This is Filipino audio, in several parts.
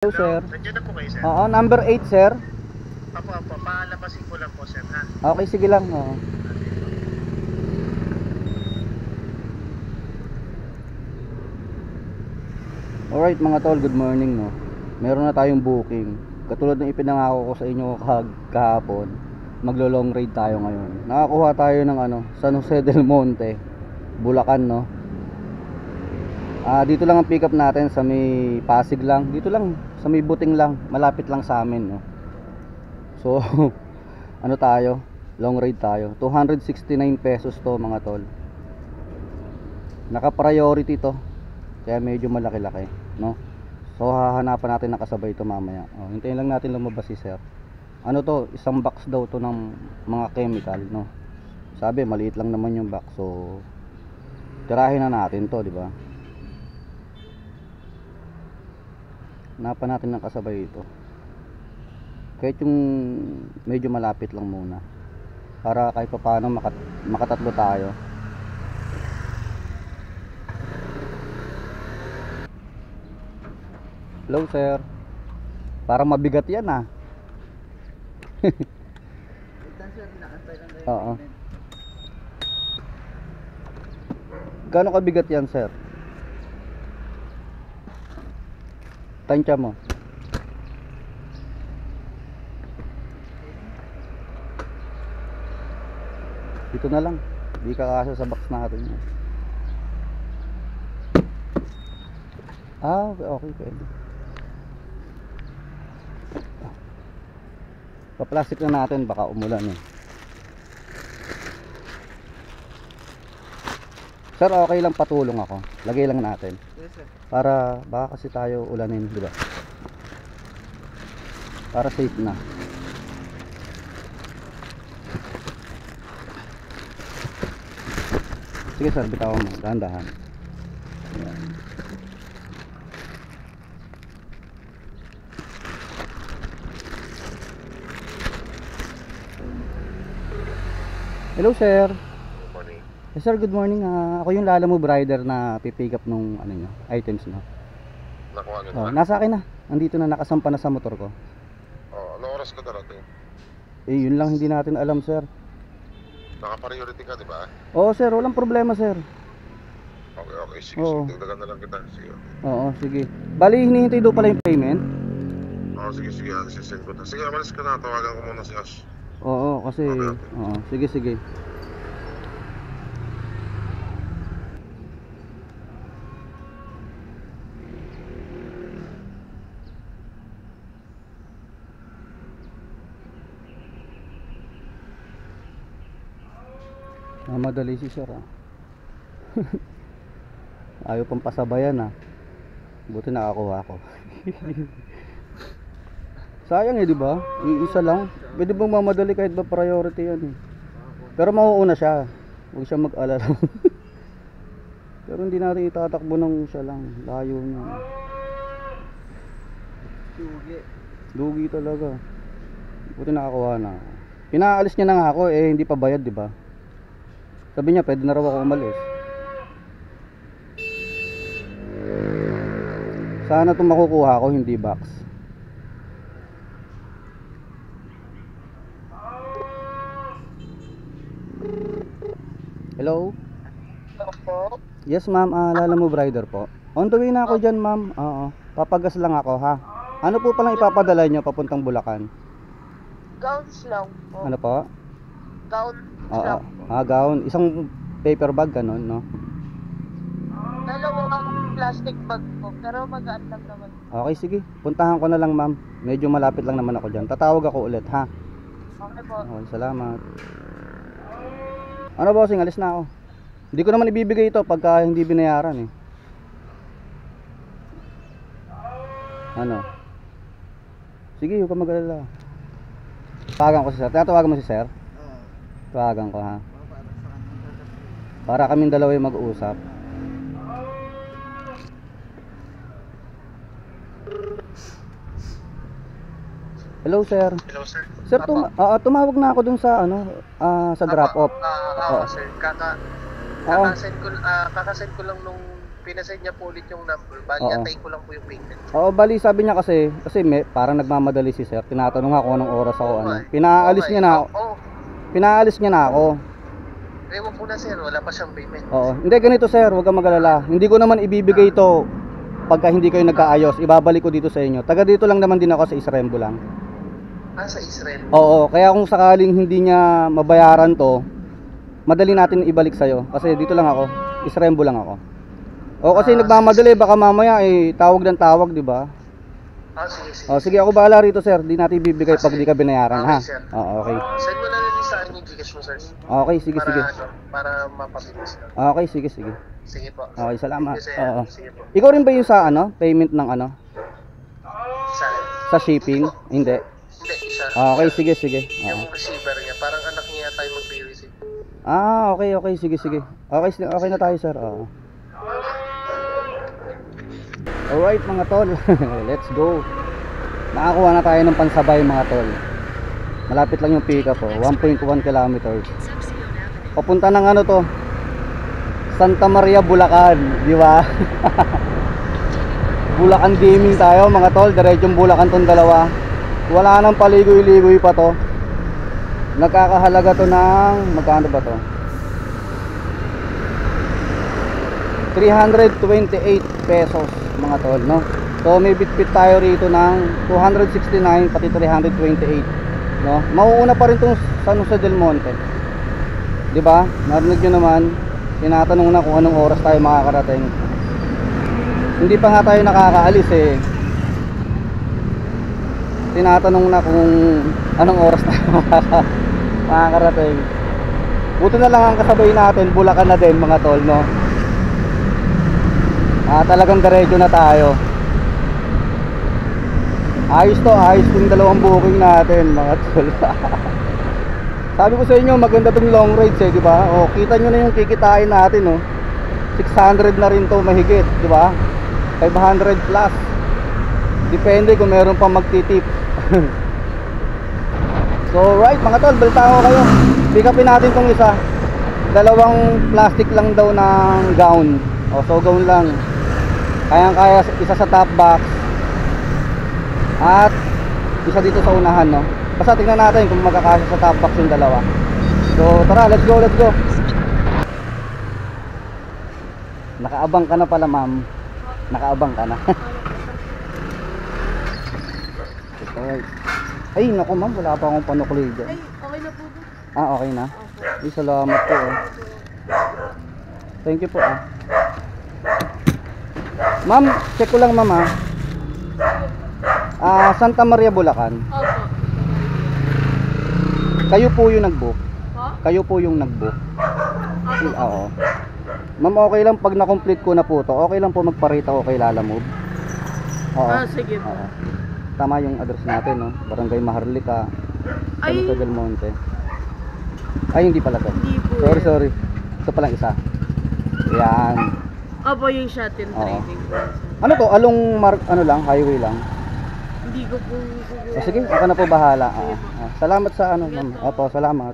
Hello, sir. Nandiyan na po kayo, sir. Oo, number 8, sir. Apo, palabasin ko lang po, sir, ha? Okay, sige lang. Oo. Alright mga tol, good morning, no. Meron na tayong booking. Katulad ng ipinangako ko sa inyo kahapon, maglo-long ride tayo ngayon. Nakakuha tayo ng San Jose del Monte, Bulacan, no. Dito lang ang pick up natin sa may Pasig lang. Dito lang, sa may Buting lang, malapit lang sa amin, no. So, ano tayo? Long ride tayo. 269 pesos to mga tol. Naka-priority to. Kaya medyo malaki-laki, no? So hahanapan natin na kasabay ito mamaya. Hintayin lang natin lumabas si sir. Ano to? Isang box daw to ng mga chemical, no? Sabi maliit lang naman yung box. So tirahin na natin to, di ba? Hanapan natin ng kasabay ito. Kahit yung medyo malapit lang muna. Para kahit pa paano makatatlo tayo. Hello, sir. Parang mabigat yan, ah. Oo. Gaano kabigat yan, sir? Tansya mo. Dito na lang. Di ka kasya sa box natin. Okay, pwede. Pa-plastic na natin, baka umulan eh. Sir, okay lang patulong ako. Lagay lang natin. Yes, sir. Para baka kasi tayo ulanin, di ba? Para safe na. Sige sir, bitawan mo. Dahan-dahan. Ayan. Hello sir. Good morning. Yes sir, good morning. Ako yung Lalamove rider na pipick up nung nyo, items no. Nakuha nyo na? Nasa akin na. Andito na, nakasampa na sa motor ko. Anong oras ka darating? Yun lang hindi natin alam sir. Naka-priority ka, di ba? Oo sir, walang problema sir. Okay, sige, Oo. dagdagan na lang kita. Sige. Oo, sige. Bali, hinihintay daw pala yung payment. Sige, sisend ko na. Sige, amalis ka na. Tawagan ko muna si Ash. Oo, kasi Okay. oo, sige. Madali si sir ayaw pang pasabayan buti nakakuha ko. Sayang di ba? Iisa lang. Pwede bang mamadali kahit ba priority yan Pero mauuna siya. Huwag siya mag-alala. Pero hindi natin itatakbo ng siya lang. Layo niya. Lugi talaga. Buti nakakuha na. Pinaalis niya na nga ako hindi pa bayad di ba? Sabi niya pwede na raw ako umalis. Sana itong makukuha ko hindi box. Hello? Opo. Yes ma'am, Lalamove rider po. On the way na ako dyan ma'am. Oo. Papagas lang ako ha. Ano po palang ipapadala nyo papuntang Bulacan? Gowns lang po. Ano po? Gown Oo. lang po. Gown. Isang paper bag ganun no? Dalawang plastic bag po. Pero magaan lang naman. Okay sige. Puntahan ko na lang ma'am. Medyo malapit lang naman ako dyan. Tatawag ako ulit ha. Okay po. Okay, salamat. Ano bossing, alis na ako. Hindi ko naman ibibigay ito pagka hindi binayaran Ano? Sige, huwag ka mag-alala. Tawagan ko si sir. Tatawagan mo si sir? Tawagan ko ha. Para kaming dalawa yung mag-uusap. Hello sir. Hello, sir. Sir, tumawag na ako dun sa sa drop off. Sir. Oo. Kakasend ko lang nung pinasend niya po ulit yung number. Bali, Oo. antay ko lang po yung payment. Oo, bali sabi niya kasi may, parang nagmamadali si sir. Tinatanong ako anong oras ako ano. Pinaalis niya na, Oo. pinaalis niya na ako. Ewan po na sir, wala pa siyang payment. Oo. Hindi ganito sir, huwag kang mag-alala. Hindi ko naman ibibigay ito pagka hindi kayo nagkaayos. Ibabalik ko dito sa inyo. Taga dito lang naman din ako sa Isrembo lang. Ah, sa Israel. Oo, kaya kung sakaling hindi niya mabayaran to, madali natin ibalik sa'yo. Kasi dito lang ako, Isrembo lang ako. O kasi nagmamadali, baka mamaya tawag ng tawag, di ba? Ah, sige, sige. O sige, ako bahala rito sir. Di natin ibibigay pag di ka binayaran, ha? Okay, sir. Oo, okay. Send mo na lang din sa akin yung Gcash mo, sir. Okay, sige, Para, sige. para mapabilis ka. Okay, sige, sige. Sige po. Okay, salamat. Thank you, sir. Oo. Sige po. Ikaw rin ba yung sa payment ng Sa sa shipping? Hindi. Hindi, isa. Okay, sige, sige. Oo. Yung receiver niya, parang anak niya tayo mag-receive. Okay, okay, sige, sige. Okay, okay na tayo, sir. Oo. Alright, mga tol. Let's go. Nakakuha na tayo ng pansabay, mga tol. Malapit lang yung pick up, 1.1 kilometers. Papunta ng to, Santa Maria, Bulacan, di ba? Bulacan gaming tayo, mga tol. Diretsong Bulacan tong dalawa. Wala nang paligoy-ligoy pa to. Nagkakahalaga to ng magkano ba to? 328 pesos, mga tol, no? So may bitbit tayo rito ng 269 pati 328, no? Mauuna pa rin tong San Jose del Monte. 'Di ba? Narinig niyo naman, tinatanong na kung anong oras tayo makakarating. Hindi pa nga tayo nakakaalis tinatanong na kung anong oras tayo makakarating. Buto na lang ang kasabay natin, Bulacan na din, mga tol, no? Talagang diretso na tayo. Ayos yung dalawang booking natin, mga tol. Sabi ko sa inyo, maganda tong long rides di ba? Kita nyo na yung kikitain natin, 600 na rin to mahigit, di ba? 500 plus. Depende kung meron pa magtitip. So right, mga tol, balita ko kayo. Pick upin natin tong isa. Dalawang plastic lang daw ng gown. So gown lang. Kayang-kaya isa sa top box at isa dito sa unahan, no? Basta tingnan natin kung magkakasya sa top box yung dalawa. So tara, let's go. Nakaabang ka na pala, ma'am. Nakaabang ka na. Okay. Ay, naku ma'am, wala pa akong panukli dyan. Ay, okay na po. Okay na? Ay, salamat po. Thank you po. Ma'am, check ko lang, ma'am. Santa Maria, Bulacan. Opo. Kayo po yung nag-book? Po? Kayo po yung nag-book? Opo. Oo. Ma'am, okay lang pag na-complete ko na po to. Okay lang po magparita ko kay Lala Move. Oo. Sige po. Oo. Tama yung address natin, no? Barangay Maharlika, San Jose del Monte. Ay, hindi pala to. Hindi po. Sorry. Ito palang isa. Yan. Opo, yung shuttle driving po. Ano to? Highway lang. Hindi ko po siguro. Sige, ako na po bahala. Salamat sa ma'am. Opo, salamat.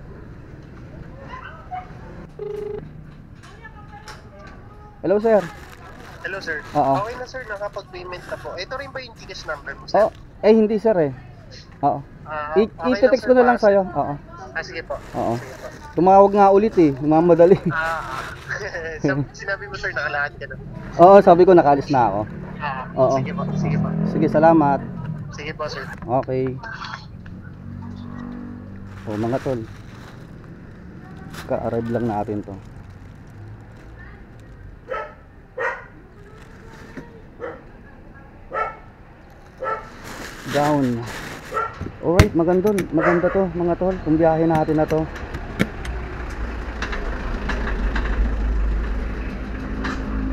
Hello, sir. Hello, sir. Oo. Okay na, sir. Nakapag-payment na po. Ito rin ba yung Gcash number mo, sir? Hindi, sir, Oo. Okay I-text sir, ko na lang para sa'yo. Oo. sige po. Oo. Sige po. Tumawag nga ulit mamadali. Sinabi mo, sir, nakalakad ka na. Oo, sabi ko nakalis na ako. Oo. Sige po, sige po. Sige, salamat. Sige po, sir. Okay. Mga tol. Ka-arrive lang natin to. Down. Alright, maganda to, mga tol. Kung biyahe natin na to.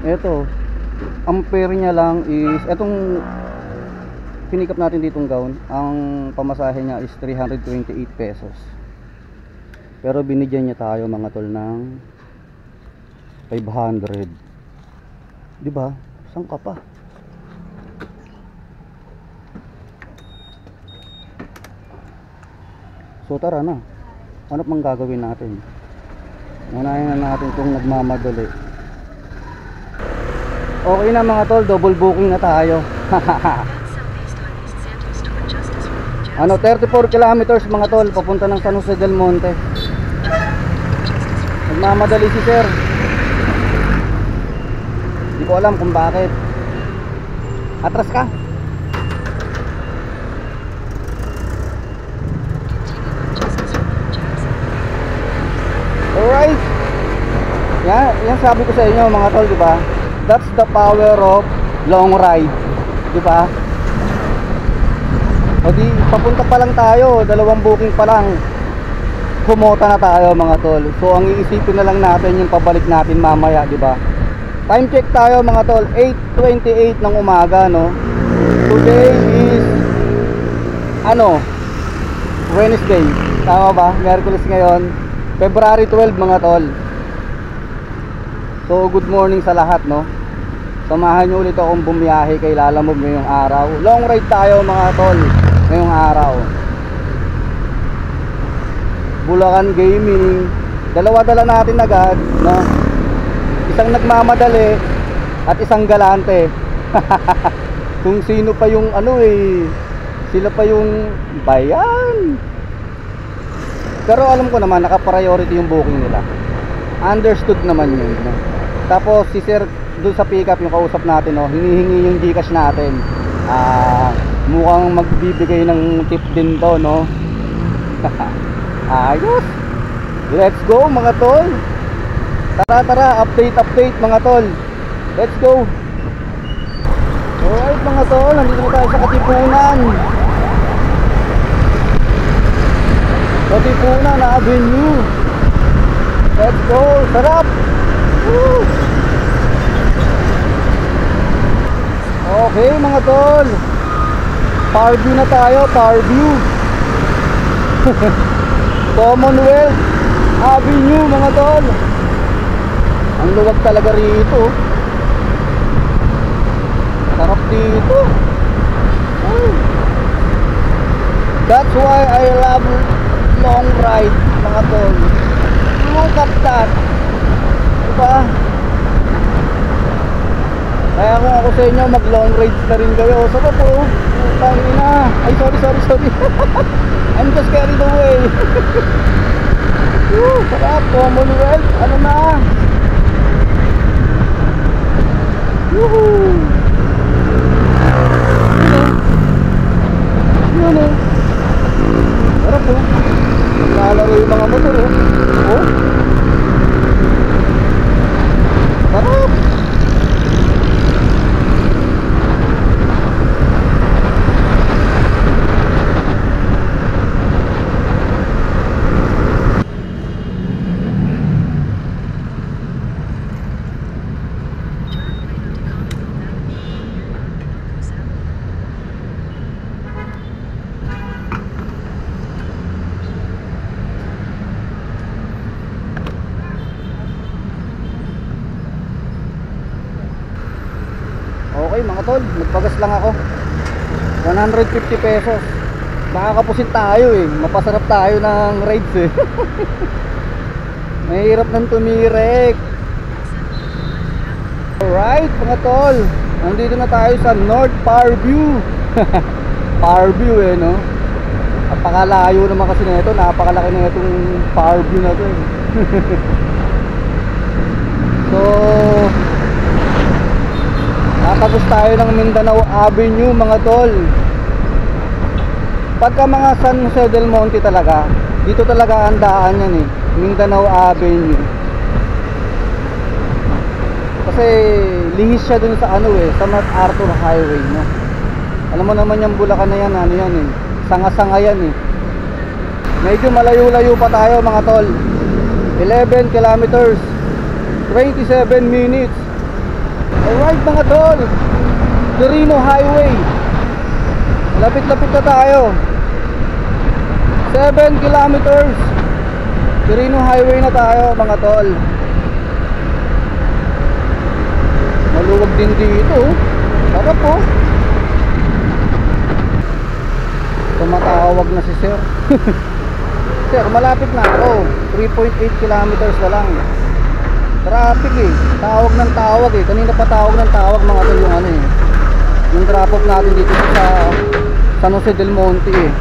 Ito, ang fare niya lang is etong pinikap natin ditong gown, ang pamasahe niya is 328 pesos. Pero binigyan niya tayo, mga tol, ng 500. 'Di ba? Saan ka pa? So tara na. Ano pang gagawin natin? Unahin na natin itong nagmamadali. Okay na mga tol, double booking na tayo. Ano, 34 kilometers mga tol, papunta ng San Jose del Monte. Nagmamadali si sir. Hindi ko alam kung bakit. Atras ka. Alright. Yan sabi ko sa inyo mga tol, di ba? That's the power of long ride, di ba? O di, papunta pa lang tayo, dalawang booking pa lang, kumota na tayo mga tol. So ang iisipin na lang natin yung pabalik natin mamaya, di ba? Time check tayo mga tol, 8:28 ng umaga, no? Today is Wednesday, tama ba? Miyerkules ngayon, February 12 mga tol. So good morning sa lahat, no? Samahan nyo ulit akong bumiyahe kay Lalamove ngayong araw. Long ride tayo mga tol ngayong araw. Bulacan Gaming, dala natin agad, no? Isang nagmamadali at isang galante. Kung sino pa yung sila pa yung bayan. Pero alam ko naman naka-priority yung booking nila. Understood naman yun, no? Tapos si sir doon sa pick-up yung kausap natin, no, hinihingi yung Gcash natin. Mukhang magbibigay ng tip din to, no? Ayos. Let's go mga tol. Tara, update mga tol. Let's go. Alright mga tol, nandito tayo sa Katipunan. Katipunan Avenue. Let's go, sarap. Woo! Okay mga tol, Power view na tayo, Power view. Commonwealth Avenue mga tol. Ang luwag talaga rito. Sarap dito. That's why I love long ride mga tol. Look at that, diba? Kaya kung ako sa inyo, mag long rides na rin kayo. Sarap po. Tangina. Ay sorry. I'm just carried away. Sarap. Commonwealth. Ano na? Woohoo. Yun eh. Sarap po. Naglalaro yung mga motor eh. Oh. Sarap. Okay mga tol, nagpagas lang ako. 150 pesos. Makakapusin tayo eh. Mapasarap tayo ng rides eh. Mahirap nang tumirek. Alright mga tol, nandito na tayo sa North Parview. Parview eh, no? Napakalayo naman kasi na ito. Napakalaki na itong Parview na ito eh. So nakagos tayo ng Mindanao Avenue mga tol. Pagka mga San Jose del Monte talaga, dito talaga ang daan yan eh, Mindanao Avenue. Kasi lihis siya dun sa sa MacArthur Highway, no? Alam mo naman yung Bulacan na yan, yan eh, sanga-sanga yan eh. Medyo malayo-layo pa tayo mga tol. 11 kilometers, 27 minutes. Alright mga tol, Quirino Highway. Lapit-lapit na tayo. 7 kilometers, Quirino Highway na tayo mga tol. Maluwag din dito. Sarap po. Tumatawag na si sir. Sir, malapit na ako. 3.8 kilometers na lang. Traffic eh. Tawag ng tawag eh. Kanina pa tawag ng tawag mga tol yung ano eh. Yung drop off natin dito sa San Jose del Monte eh.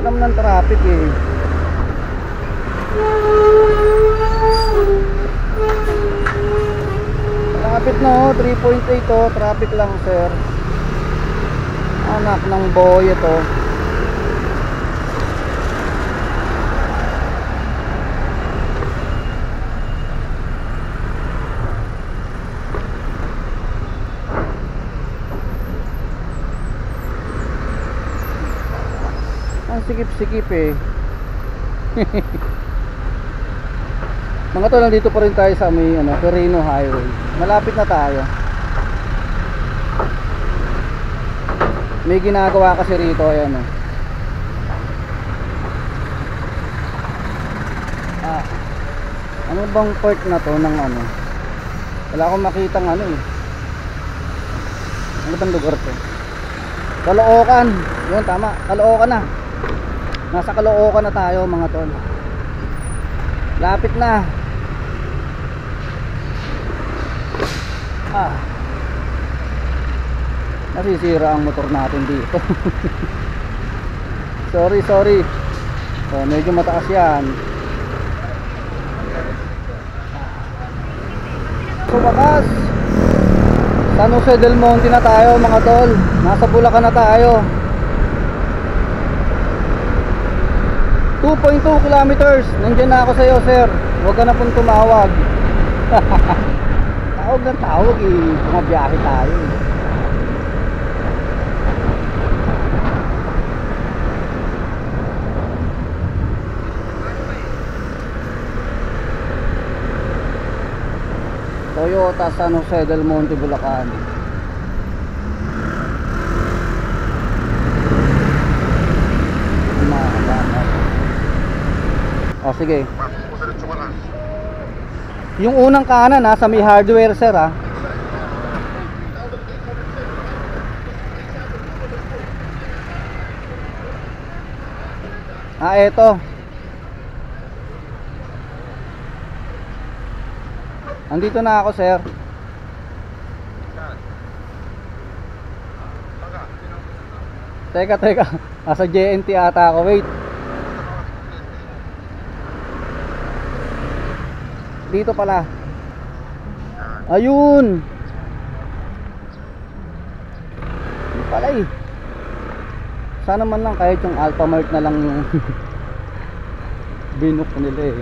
Alam ng traffic eh. Traffic no, 3.8 oh. Traffic lang sir. Anak ng boy ito. Ang sikip-sikip eh. Mga tol, nandito pa rin tayo sa may Quirino Highway. Malapit na tayo. May ginagawa kasi rito, ayan oh. Ano bang part na to ng ano? Wala akong makitang ano eh. Ano bang lugar to? Caloocan. Yun, tama. Caloocan na. Nasa Caloocan na tayo mga tol. Lapit na. Nasisira ang motor natin dito. sorry. Oh, medyo mataas yan. So wakas, San Jose del Monte na tayo mga tol. Nasa Bulacan na tayo. 2.2 kilometers. Nandiyan na ako sa iyo sir. Huwag ka na pong tumawag. Tawag ng tawag eh. Bumabiyahe tayo eh. Toyota San Jose del Monte, Bulacan. O sige. Yung unang kanan ha, sa may hardware sir ha. Eto. Andito na ako sir. Teka. Nasa JNT ata ako. Wait. Dito pala. Ayun. Dito pala eh. Sana man lang kahit yung Alphamart na lang yung binok nila eh.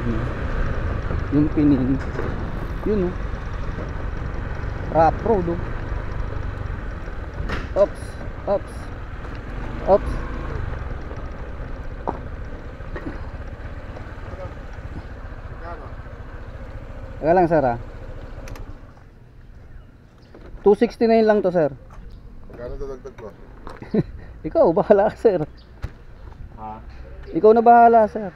Yung pinin. Yun oh. Rap road oh. Oops. Teka lang sir ah. 269 lang to sir. Magkano dadagdag ko? Ikaw bahala sir. Ha? Ikaw na bahala sir.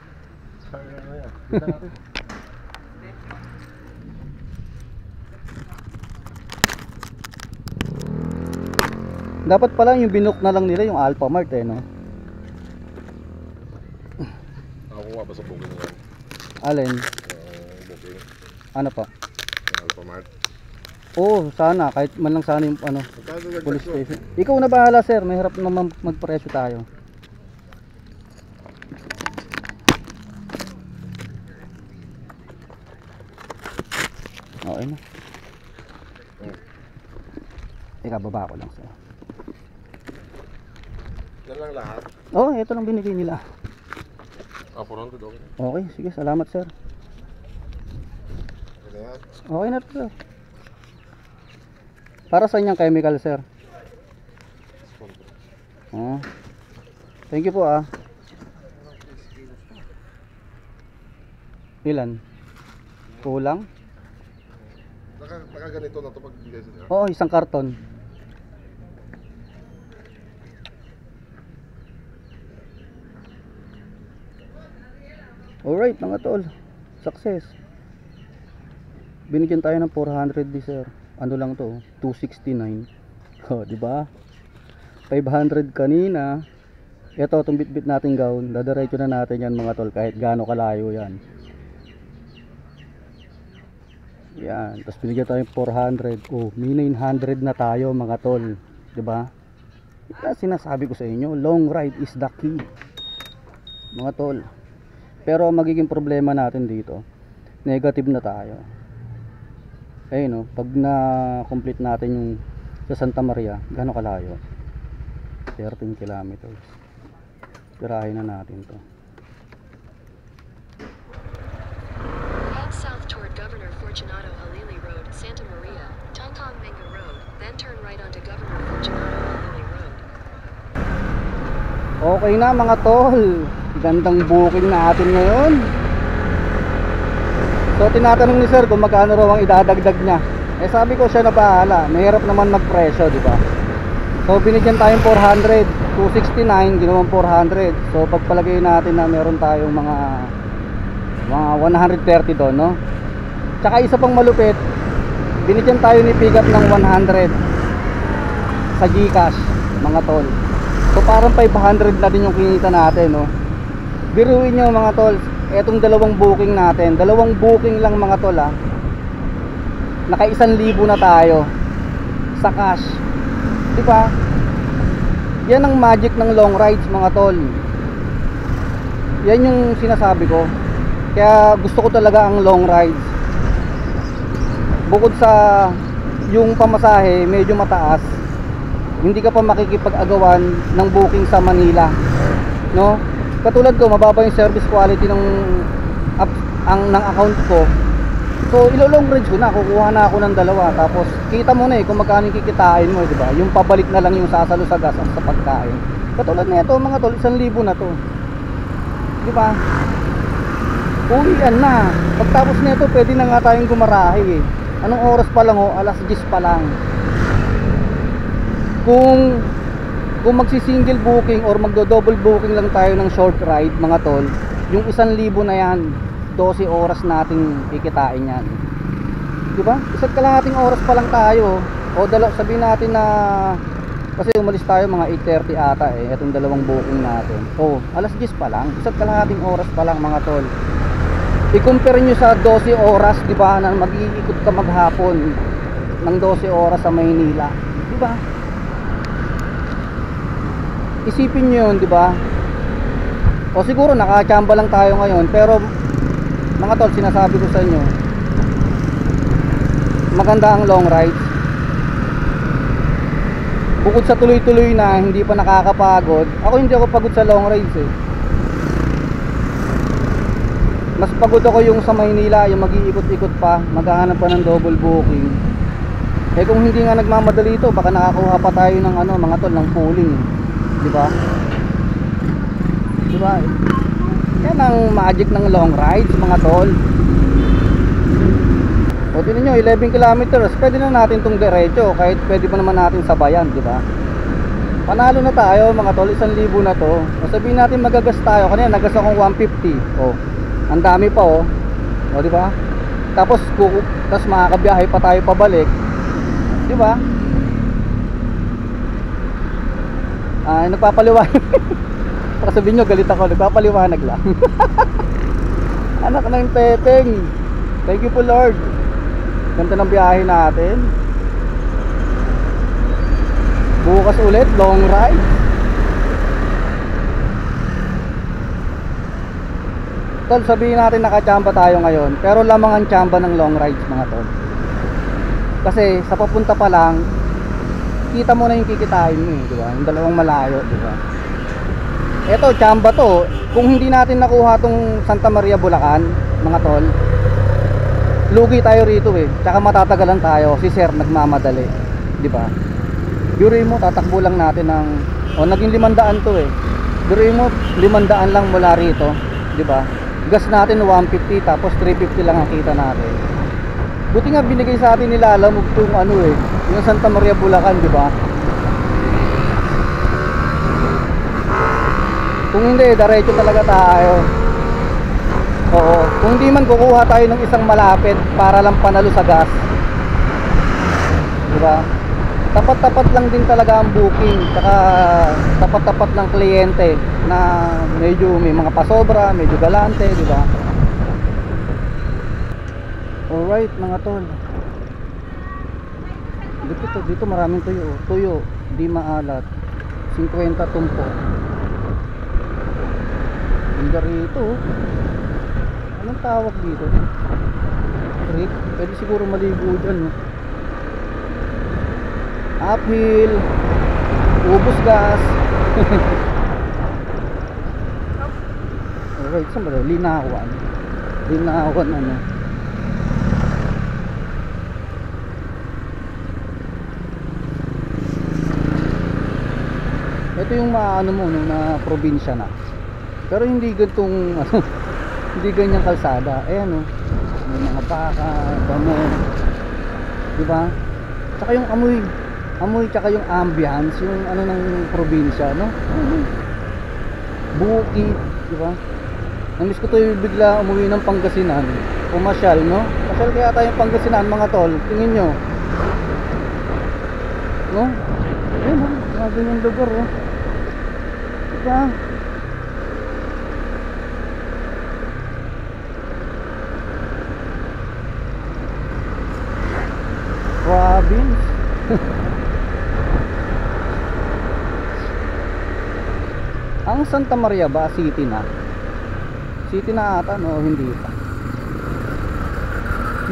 Dapat pala yung binook na lang nila yung Alphamart eh no. Ako nga pa sa booking yan. Alin? Booking. Ano pa? Alphamart. Oo, sana kahit man lang sana yung ano, Magkano dadagdag police ko? station. Ikaw na bahala sir, may hirap naman magpresyo tayo. Okay na. Teka, baba ko lang sir. Yan lang lahat. Oh, ito lang binigay nila. 400 okay. Okay, sige, salamat sir. Ano yan? Okay na sir. Para sa inyong chemical sir. Oh. Thank you po ah. Ilan? Kulang? Nakaganito na ito pag bigay sila. Oo, isang karton. Alright mga tol, success. Binigyan tayo ng 400 di sir. Ano lang to, 269. Oh, di ba? 500 kanina. Ito, itong bitbit nating gown, dadiretso na natin yan mga tol kahit gaano kalayo yan. Yan, tapos binigyan tayo ng 400. Oh, may 900 na tayo mga tol, 'di ba? Kaya sinasabi ko sa inyo, long ride is the key. Mga tol. Pero ang magiging problema natin dito, negative na tayo. Ayun no, pag na-complete natin yung sa Santa Maria, gaano kalayo? 13 kilometers. Tirahin na natin to. Head south toward Governor Fortunato Halili Road, Santa Maria, Tongkong Menga Road, then turn right onto Governor Fortunato Halili Road. Okay na mga tol, gandang booking natin ngayon. So tinatanong ni sir kung magkano raw ang idadagdag niya. Eh sabi ko siya na bahala, mahirap naman magpresyo, di ba? So binigyan tayong 400, 269, ginawang 400. So pagpalagay natin na meron tayong mga 130 doon, no? Tsaka isa pang malupit, binigyan tayo ni Pickup ng 100 sa GCash, mga tol. So parang 500 na din yung kinita natin, no? Biruin nyo mga tol, etong dalawang booking natin, dalawang booking lang mga tol, ha? Naka 1,000 na tayo sa cash, di ba? Yan ang magic ng long rides mga tol. Yan yung sinasabi ko. Kaya gusto ko talaga ang long rides. Bukod sa yung pamasahe medyo mataas, hindi ka pa makikipag-agawan ng booking sa Manila, no? Katulad ko, mababa yung service quality ng account ko. So ilo-long range ko na, kukuha na ako ng dalawa. Tapos kita mo na kung magkano kikitain mo, di ba? Yung pabalik na lang yung sasalo sa gas at sa pagkain. Katulad nito mga tol, 1,000 na to, di ba? Uwian na. Pagtapos nito pwede na nga tayong gumarahe, eh. Anong oras pa lang, oh? Alas 10 pa lang. Kung magsi-single booking or magdo-double booking lang tayo ng short ride mga tol, yung 1,000 na yan, 12 oras nating kikitain yan, diba? Isa't kalahating oras pa lang tayo, o sabihin natin na, kasi umalis tayo mga 8:30 ata, eh itong dalawang booking natin, o alas 10 pa lang, isa't kalahating oras pa lang mga tol. I-compare nyo sa 12 oras, diba, na mag-iikot ka maghapon ng 12 oras sa Maynila, diba? Isipin nyo yun, diba? O siguro nakachamba lang tayo ngayon, pero mga tol, sinasabi ko sa inyo, maganda ang long rides. Bukod sa tuloy-tuloy na hindi pa nakakapagod, hindi ako pagod sa long rides, eh. Mas pagod ako yung sa Maynila, yung mag-iikot-ikot pa, maghahanap pa ng double booking. Eh kung hindi nga nagmamadali ito, baka nakakuha pa tayo ng mga tol, ng pooling, di ba? Di ba? Yan ang magic ng long rides mga tol. O tingnan nyo, 11 kilometers, pwede na natin itong diretso, kahit pwede pa naman natin sabayan, di ba? Panalo na tayo mga tol, 1,000 na to. O sabihin natin magagas tayo, kanina nagas akong 150. O, ang dami pa, o di ba? Tapos makakabiyahe pa tayo pabalik, di ba? Nagpapaliwanag. Para sabihin nyo, galit ako, nagpapaliwanag lang. Anak ng Pepeng, thank you po Lord. Ganda ng biyahe natin. Bukas ulit, long ride. Tol, sabihin natin nakachamba tayo ngayon, pero lamang ang chamba ng long rides mga tol. Kasi sa papunta pa lang, kita mo na yung kikitain mo, di ba? Yung dalawang malayo, di ba? Eto, chamba to. Kung hindi natin nakuha tong Santa Maria Bulacan, mga tol, lugi tayo rito, eh. Tsaka matatagalan tayo. Si sir nagmamadali, di ba? Biruin mo, tatakbo lang natin ng naging 500 to, eh. Biruin mo, 500 lang mula rito, di ba? Gas natin 150, tapos 350 lang ang kita natin. Buti nga binigay sa atin nila Lalamog tong yung Santa Maria Bulacan, di ba? Kung hindi, diretso talaga tayo. Oo, kung hindi man kukuha tayo ng isang malapit para lang panalo sa gas, di ba? Tapat-tapat lang din talaga ang booking, saka tapat-tapat ng kliyente na medyo may mga pasobra, medyo galante, di ba? Alright mga tol. Dito maraming tuyo. Tuyo, di maalat. 50 tumpo. Ganda rito. Anong tawag dito? Creek? Pwede siguro maligo dyan. Uphill. Ubos gas. Alright, saan ba daw? Linawan. Linawan ano. Ito yung maano mo no, na probinsya na. Pero hindi gantong ano, hindi ganyang kalsada. Ayan oh. May mga baka, damo. Di ba? Tsaka yung amoy tsaka yung ambience, yung ano ng probinsya, no? Bukid, di ba? Namiss ko to yung bigla umuwi ng Pangasinan. Pumasyal, no? Pasyal kaya tayong Pangasinan, mga tol. Tingin nyo. No? Ayun, oh. Mga ganyang lugar, oh. Diba? Province. Ang Santa Maria ba city na? City na ata no, hindi pa.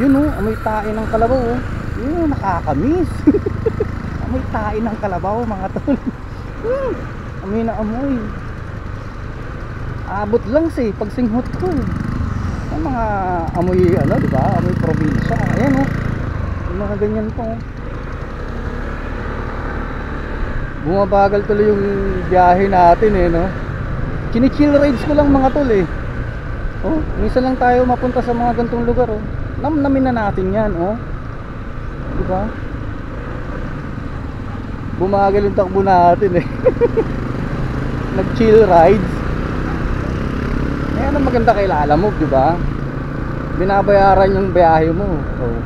Yun oh, amoy tae ng kalabaw oh. Yun, nakakamiss. Amoy tae ng kalabaw mga tol. Amoy na amoy. Abot lang si pag singhot ko. Ang mga amoy ano, di ba? Amoy probinsya. Ayan oh. Yung mga ganyan po. Bumabagal tuloy yung biyahe natin eh, no? Chini-chill rides ko lang mga tol eh. Oh, minsan lang tayo mapunta sa mga gantong lugar oh. Namnamin na natin yan oh. Diba? Bumagal yung takbo natin eh. Nag-chill rides. Ayan ang maganda kay Lalamove, diba? Binabayaran yung biyahe mo. Oh.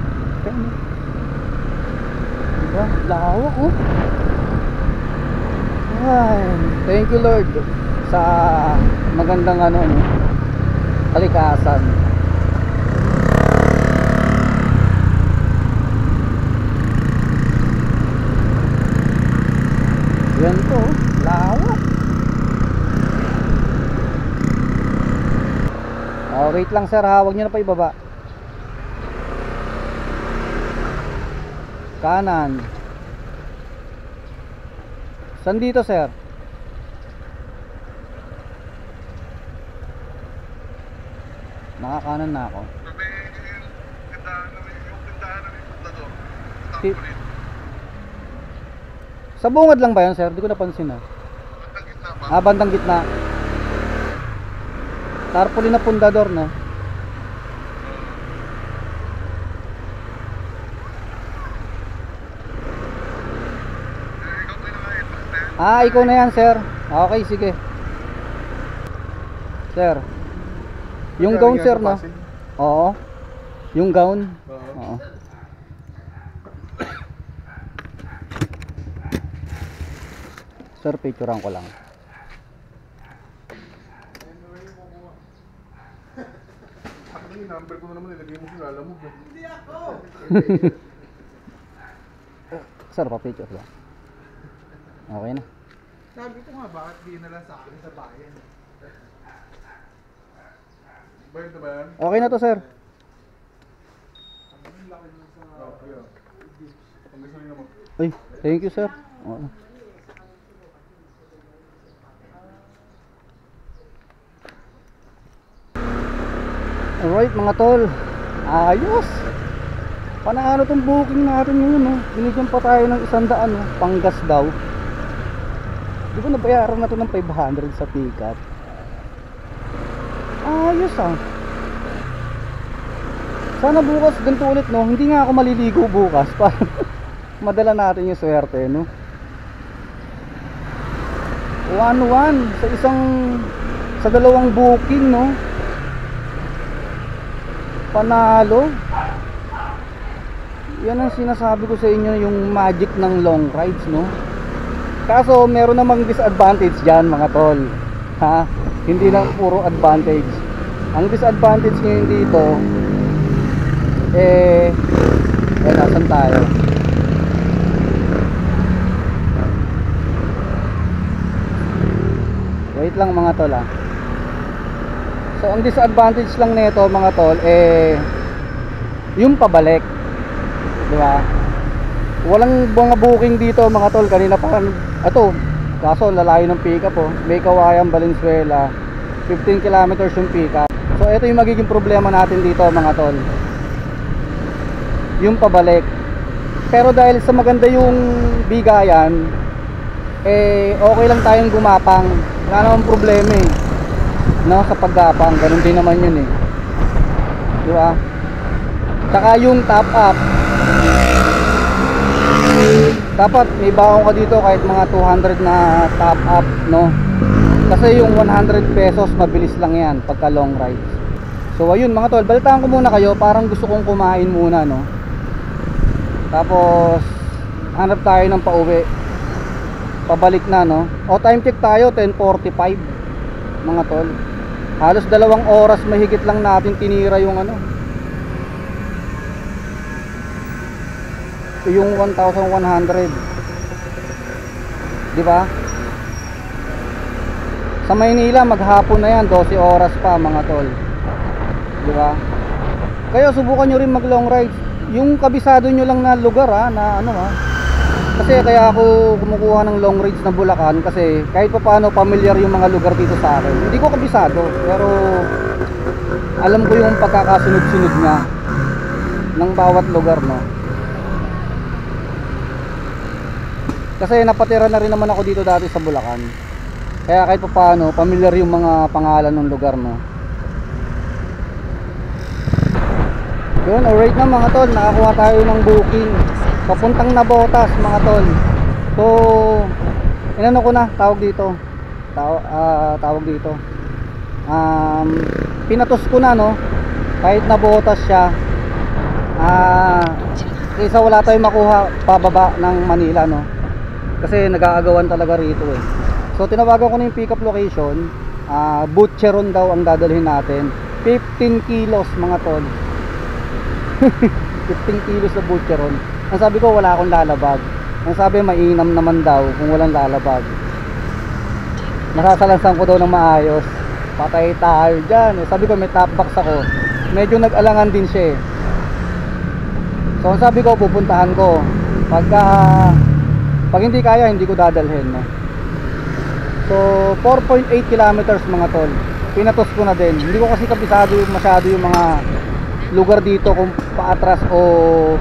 Diba? Lawak oh. Ay, thank you Lord sa magandang ano, kalikasan. Yan to, lawak. Oh, wait lang sir ha, huwag nyo na pa ibaba. Kanan. Saan dito sir? Nakakanan na ako. Sa bungad lang ba yun sir? Di ko napansin ah. Bandang gitna. Tarpaulin na pundador no? Ikaw na yan sir. Okay, sige. Sir, yung gown sir no? Oo. Yung gown? Oo. Sir, picturean ko lang. Yung number ko na naman ilagay mo sa Lalamove eh. Hindi ako! Sir, pa-picture lang. Okay na. Sabi ko nga, bakit di na lang sa akin sa bayan? Bayad na ba yan? Okay na to sir. Ang laki na sa... Okay. Ang gusto rin naman. Ay, thank you sir. Oo. Alright mga tol. Ayos. Panalo tong booking natin ngayon no. Binigyan pa tayo ng 100 no. Panggas daw. Di ba nabayaran na to ng 500 sa pick-up? Ayos ah. Sana bukas ganito ulit no. Hindi nga ako maliligo bukas para madala natin yung swerte no. 1-1 sa dalawang booking no. Panalo. Yan ang sinasabi ko sa inyo, yung magic ng long rides no. Kaso meron namang disadvantage dyan mga tol ha? Hindi lang puro advantage. Ang disadvantage ngayon dito nasan tayo? Wait lang mga tol ah. So ang disadvantage lang nito mga tol yung pabalik, di ba? Walang mga booking dito mga tol. Kanina pa ato, kaso lalayo ng pick up oh. May Kawayan, Valenzuela, 15 kilometers yung pick up. So ito yung magiging problema natin dito mga tol, yung pabalik. Pero dahil sa maganda yung bigayan, okay lang tayong gumapang. Wala namang problema eh, no, sa paggapang. Ganun din naman yun eh, di ba? Saka yung top up, dapat may baon ka dito kahit mga 200 na top up, no? Kasi yung 100 pesos mabilis lang yan pagka long ride. So ayun mga tol, balitaan ko muna kayo. Parang gusto kong kumain muna, no? Tapos hanap tayo ng pauwi, pabalik na, no? O time check tayo 10:45 mga tol. Halos 2 oras mahigit lang natin tinira yung ano, yung 1,100, di ba? Sa Maynila maghapon na yan, 12 oras pa mga tol, di ba? Kaya subukan nyo rin mag long ride, yung kabisado nyo lang na lugar na ano kasi kaya ako kumukuha ng long rides na Bulacan, kasi kahit pa paano familiar yung mga lugar dito sa akin. Hindi ko kabisado pero alam ko yung pagkakasunod-sunod nga ng bawat lugar, no? Kasi napatira na rin naman ako dito dati sa Bulacan, kaya kahit pa paano familiar yung mga pangalan ng lugar, no? Yun, alright na mga tol, nakakuha tayo ng booking papuntang Navotas mga tol. So inano ko na, tawag dito pinatos ko na, no, kahit Navotas siya, kaysa wala tayong makuha pababa ng Manila, no, kasi nag-aagawan talaga rito eh. So tinawagan ko na yung pick up location. Butcheron daw ang dadalhin natin, 15 kilos mga tol. 15 kilos na Butcheron. Ang sabi ko wala akong lalabag. Ang sabi mainam naman daw kung walang lalabag. Masasalansan ko daw ng maayos. Patay tayo dyan. Sabi ko may top box ako. Medyo nag-alangan din siya eh. So ang sabi ko pupuntahan ko. Pag hindi kaya hindi ko dadalhin, no? So 4.8 kilometers mga tol. Pinatos ko na din. Hindi ko kasi kabisado masyado yung mga lugar dito kung paatras o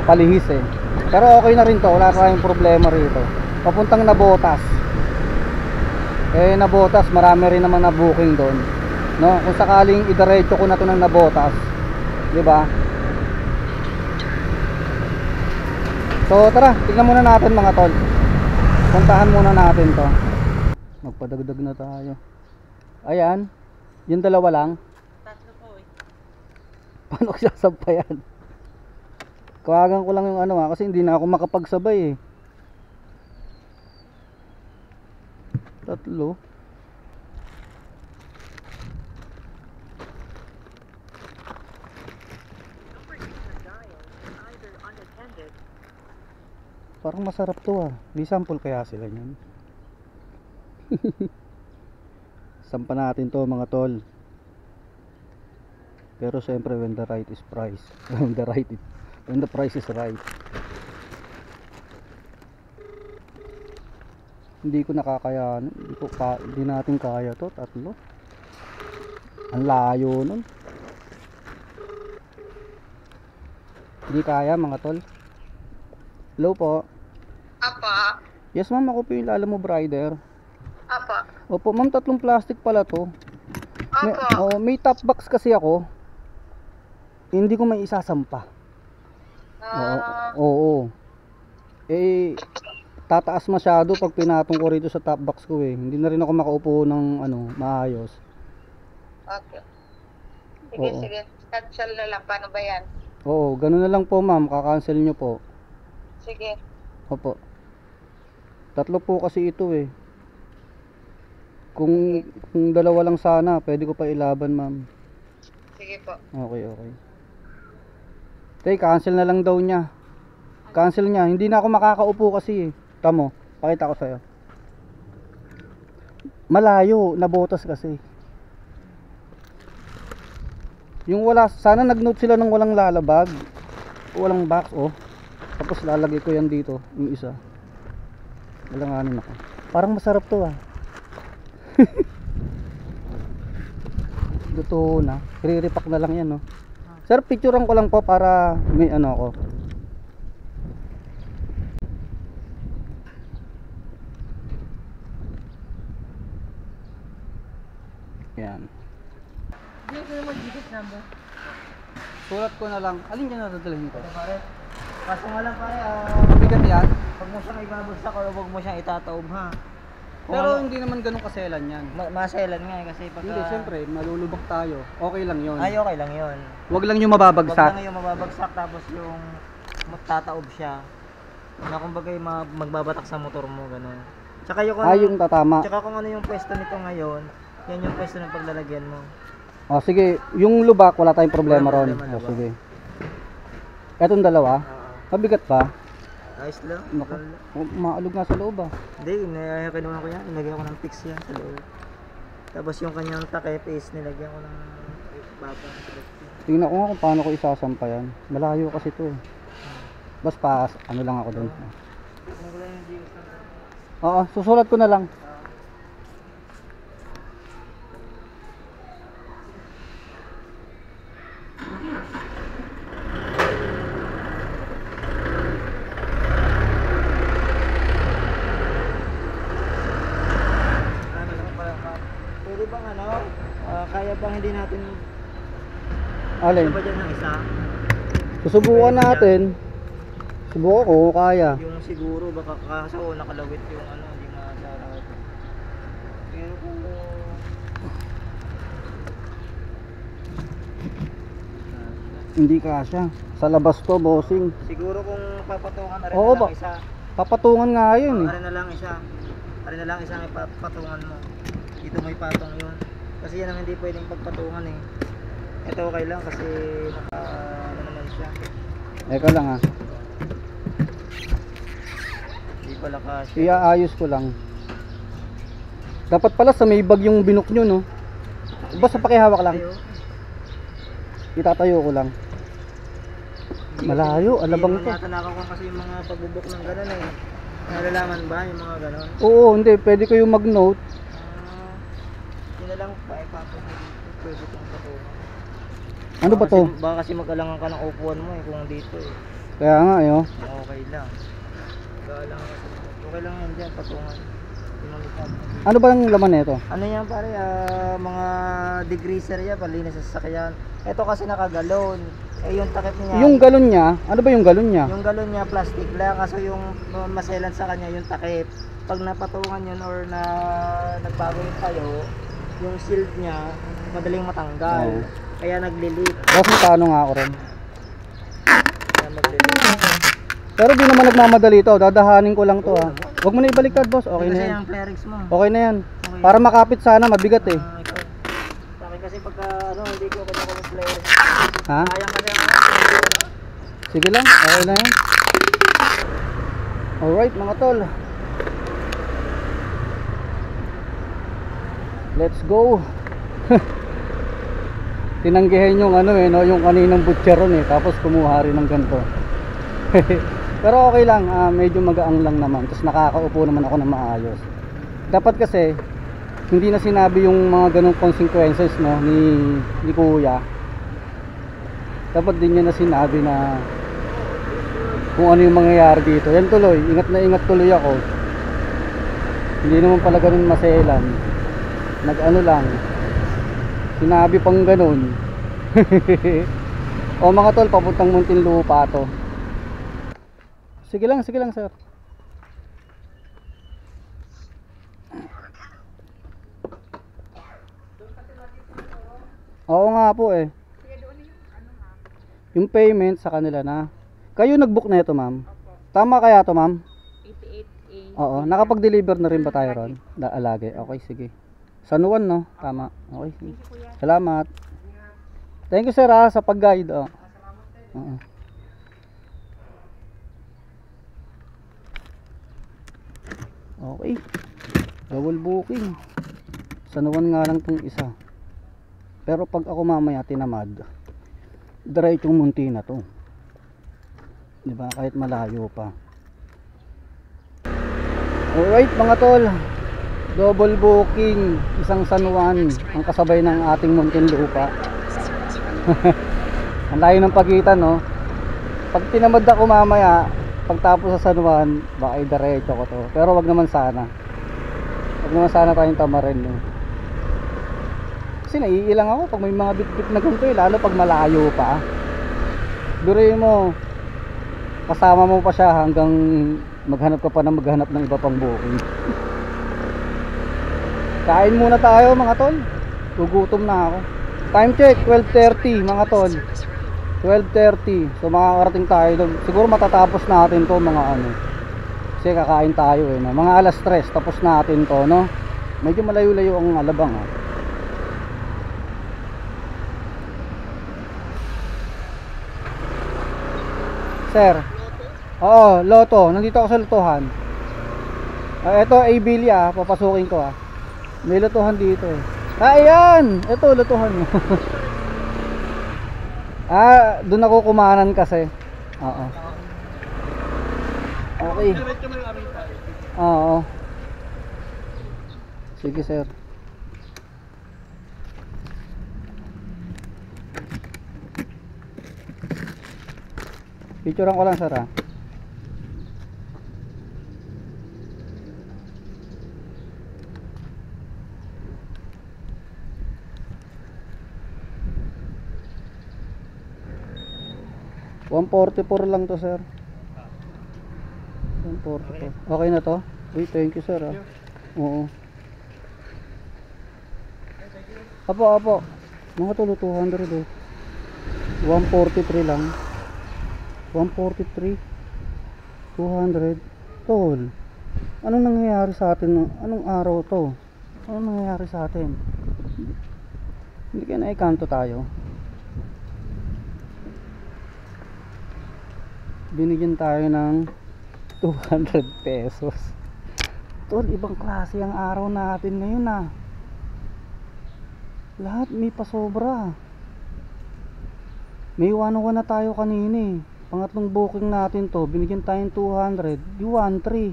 palihis eh. Pero okay na rin to, wala tayong problema rito. Papuntang Navotas. Navotas, marami rin naman na booking doon, no? Kung sakaling idiretso ko na to ng Navotas, di ba? So tara, tignan muna natin mga tol. Puntahan muna natin to. Magpadagdag na tayo. Ayan, yung dalawa lang. Tatlo po eh. Paano ko sasabayan? Kawagan ko lang yung ano kasi hindi na ako makapagsabay eh. Tatlo. Parang masarap to May sample kaya sila niyan? Sampa natin to mga tol. Pero syempre when the right is price. When the price is right. Hindi ko nakakayanan. Hindi natin kaya to, tatlo. Ang layo nun. Hindi kaya mga tol. Hello po. Apa. Yes ma'am, ako po yung Lala mo Brider. Apa. Opo ma'am, 3 plastic pala to. May top box kasi ako. Hindi ko may isasampa. Oo. Tataas masyado pag pinatong ko rito sa top box ko eh. Hindi na rin ako makaupo ng maayos. Okay. Sige, Oo. sige. Cancel na lang. Paano ba yan? Oo, ganun na lang po ma'am, kakancel nyo po. Sige. Opo. 3 po kasi ito eh. Kung 2 lang sana, pwede ko pa ilaban ma'am. Sige po. Okay. Tay, cancel na lang daw niya. Cancel niya. Hindi na ako makakaupo kasi eh. Tamo, pakita ko sa'yo. Malayo, nabotas kasi. Yung wala, sana nag-note sila ng walang lalabag. Walang box, oh. Tapos lalagay ko yan dito, yung isa. Walanganin ako. Parang masarap to ah. Luto na. I-repack na lang yan, no. Sir, picturean ko lang po para may ano ako. Yan. Hindi ko naman digit number. Sulat ko na lang. Alin dyan natadalhin ko? Pare, kaso nga lang pare, Mabigat yan. huwag mo siyang ibabagsak o huwag mo siyang itataob ha. Pero hindi naman ganun kaselan yan. Maselan nga eh, kasi pagka... Hindi, siyempre, malulubog tayo. Okay lang yun. Ay, okay lang yun. Huwag lang yung Huwag mababagsak. lang yung mababagsak tapos yung magtataob siya. Na kumbaga yung magbabatak sa motor mo, gano'n. Tsaka yung, Yung tatama. tsaka kung ano yung pwesto nito ngayon, yan yung pwesto ng paglalagyan mo. O sige, yung lubak, wala tayong problema Wala ron. problema, O diba? sige. Etong dalawa, Oo. mabigat pa. Ayos lang. Naku, maalog nga sa loob ah. Hindi, kinuha ko yan. Nilagyan ko ng fix yan sa loob. Tapos yung kanyang takip is nilagyan ko ng baba. Tingnan ko nga kung paano ko isasampa yan. Malayo kasi to eh. Bas pa, ano lang ako dun. Ano ko lang yung GS lang. Oo, susulat ko na lang. Ano lang pala, pwede bang ano, kaya bang hindi natin Alin? ba dyan ng isa? Susubukan natin. Subukan ko kung kaya. Yung siguro baka kaso nakalawit yung ano, hindi masarap. Pero kung Hindi kasya. Sa labas to, bossing. siguro kung papatungan na rin Oo na ba? lang isa. Papatungan nga yun eh. Ari na lang isa. Ari na lang isang ipapatungan mo. Dito may patong yun. Kasi yan ang hindi pwedeng pagpatungan eh. Ito okay lang kasi naka ano naman siya. Eka lang ah. Hindi pala kasya. Iaayos ko lang. Dapat pala sa may bag yung binok nyo, no? Basta pakihawak lang. Tayo. Itatayo ko lang. Malayo, alabang to. Natanakaw ko kasi yung mga pagbubok ng gano'n eh. Nalalaman ba yung mga gano'n? Oo, hindi. Pwede kayo mag-note. Yun na lang pa ipapagod. Pwede itong patungan. Ano ba to? Baka kasi mag-alangan ka ng upuan mo eh kung dito eh. Kaya nga, eh, oh. Okay lang. Mag-alangan kasi. Okay lang yan dyan, patungan. Ano ba ang laman nito? Ano yan pare, mga degreaser yan, palinis sa sasakyan. Ito kasi nakagalon. Eh yung takip niya. Yung galon niya, ano ba yung galon niya? Yung galon niya plastic lang, kaso yung maselan sa kanya yung takip. Pag napatungan yun or na nagbago yung tayo, yung shield niya madaling matanggal. Oo. Kaya naglilit. Kasi paano nga ako rin. Kaya maglilit. Pero di naman nagmamadali ito. Dadahanin ko lang to ah. Huwag mo na ibaliktad, boss. Okay na Kasi yan. yung Flerix mo. Okay na yan. Okay. Para makapit sana, mabigat eh. Ikaw. Sa akin kasi pagka ano, hindi ko kanya yung Flerix. Ha? Sayang kasi ako. Sige lang, okay na yan. Alright mga tol. Let's go. Tinanggihan yung ano eh, no? Yung kaninang butcheron eh. Tapos kumuha rin ng ganito. Pero okay lang, medyo magaang lang naman. Tapos nakakaupo naman ako na maayos. Dapat kasi hindi na sinabi yung mga ganong consequences, no, ni kuya. Dapat din niya na sinabi na kung ano yung mangyayari dito. Yan tuloy, ingat na ingat tuloy ako. Hindi naman pala ganun maselan. Nag-ano lang, sinabi pang ganun. O mga tol, papuntang Muntinlupa to. Sige lang sir. Oo nga po eh. Yung payment sa kanila na. Kayo nag-book na ito, ma'am? Tama kaya to, ma'am? 88A. Oo, nakapag-deliver na rin ba tayo ron? Alagi. Okay, sige. San Juan, no? Tama. Okay, sige. Salamat. Thank you, sir, sa pag-guide. Oo. Okay. Double booking. Sanuan nga lang tong isa. Pero pag ako mamaya tinamad, diretsong munti na to. Diba? Kahit malayo pa. Alright mga tol. Double booking. Isang Sanuan. Ang kasabay ng ating Muntinlupa. Ang layo ng pagitan, no? Pag tinamad ako mamaya, pagtapos sa Sanuan, baka i-diretso ko to. Pero wag naman sana. Wag naman sana tayong tamarin, no? Kasi naiilang ako pag may mga bit-bit na ganito, lalo pag malayo pa. Duruin mo, kasama mo pa siya hanggang maghanap ka pa ng maghanap ng iba pang booking. Kain muna tayo mga tol. Gugutom na ako. Time check 12:30 mga tol. 12:30. So makakarating tayo doon. Siguro matatapos natin to mga ano. Kasi kakain tayo eh, no? Mga alas 3 tapos natin to, no? Medyo malayo-layo ang Alabang, ha? Sir. Oo, loto. Nandito ako sa lotohan. Ito, Abilia, papasukin ko, May lotohan dito eh. Ayan! Ito, lotohan mo. Doon ako kumanan kasi. Oo. Okay. Oo. Sige, sir. Picturean ko lang, sir, 144 lang to, sir. 144. Okay na to? Uy, thank you, sir, Oo. Apo. Mga tulo 200 eh. 143 lang. 143. 200. Tol. Anong nangyayari sa atin? Anong araw to? Anong nangyayari sa atin? Hindi kaya naikanto tayo. Binigyan tayo ng 200 pesos. Tol, ibang klase ang araw natin ngayon, Lahat may pasobra. May 101 na tayo kanina eh. Pangatlong booking natin to, binigyan tayong 200. Di 1-3.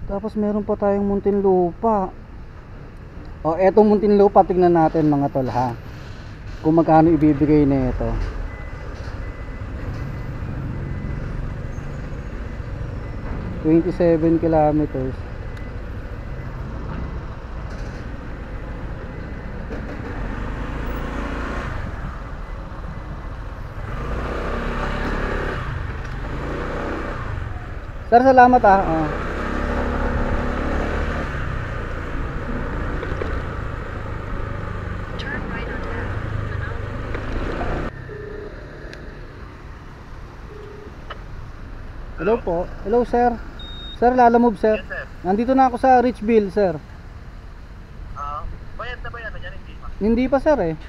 Tapos meron pa tayong Muntinlupa. Etong Muntinlupa, tignan natin mga tol, kung magkano ibibigay na ito. $27 kilometers. Sir, salamat Turn right onto F. Manalo. Hello po. Hello, sir. Sir, lalamove, sir. Yes, sir. Nandito na ako sa Richville, sir. Bayad na ba yan? Hindi pa. Hindi pa, sir, eh.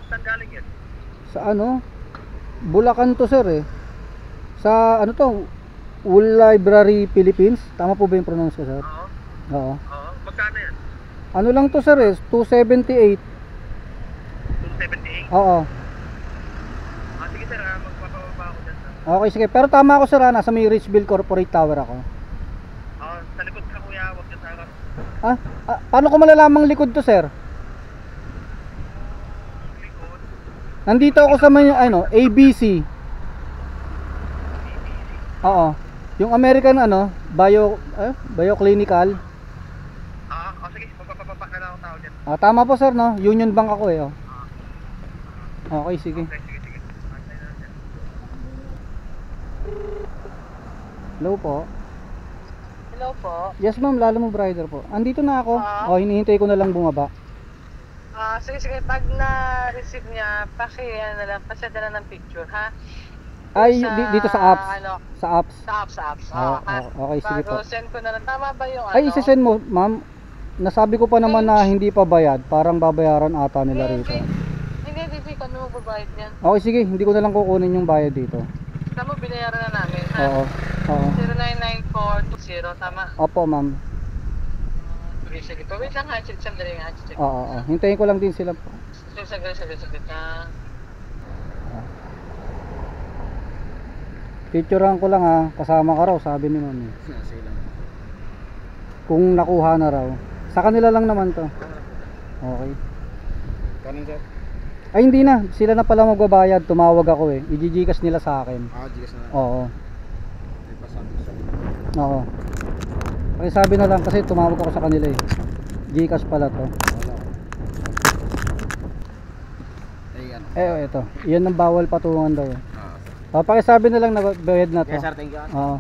Saan galing yan? Sa ano? Bulacan to, sir, eh. Sa ano to? Wool Library Philippines. Tama po ba yung pronounce ko, sir? Oo. Magkano yan? Ano lang to, sir, eh? 278. 278? Oo. Sige, sir. Magpapababa ako dyan, sir. Okay, sige. Pero tama ako, sir, nasa may Richville Corporate Tower ako. Sa likod ka, kuya. Huwag dyan sa harap. Paano ko malalamang likod to, sir? Likod. Nandito ako sa may, ABC. Oo. Yung American Bioclinical. Sige. Magpapababa na lang ako tao dyan. Tama po, sir, no? Union Bank ako eh. Okay, sige. Sige. Antay na dyan. Hello po. Hello po. Yes, ma'am, Lalamove Rider po. Andito na ako. Hinihintay ko na lang bumaba. Sige. Pag na-receive niya, pasenda na ng picture, ha? Ay, dito sa apps. Sa apps. Sa apps. Okay, sige po. Bago send ko na lang. Tama ba yung Ay, isa-send mo, ma'am. Nasabi ko pa naman na hindi pa bayad. Parang babayaran ata nila rito. Hindi. magbabayad niyan. Okay, sige, hindi ko na lang kukunin yung bayad dito. Tama, binayaran na namin. Ha? Oo. Oo. 099420, tama? Opo, ma'am. Sige, sige. Wait lang ha, sandali nga. Oo, oo. Hintayin ko lang din sila po. Saglit na. Picturean ko lang ha, kasama ka raw, sabi ni ma'am. Kung nakuha na raw. Sa kanila lang naman to. Okay. Kanin sir? Ay hindi na, sila na pala magbabayad, tumawag ako eh. I-Gcash nila sa akin. Gigas na lang. Oo. May pasabi sa Oo. Pakisabi na lang kasi tumawag ako sa kanila eh. Gcash pala to. wala. Ay ano? Ito. Iyan ang bawal patungan daw eh. Ah. Pakisabi na lang na bayad na to. Yes sir, thank you. Oo.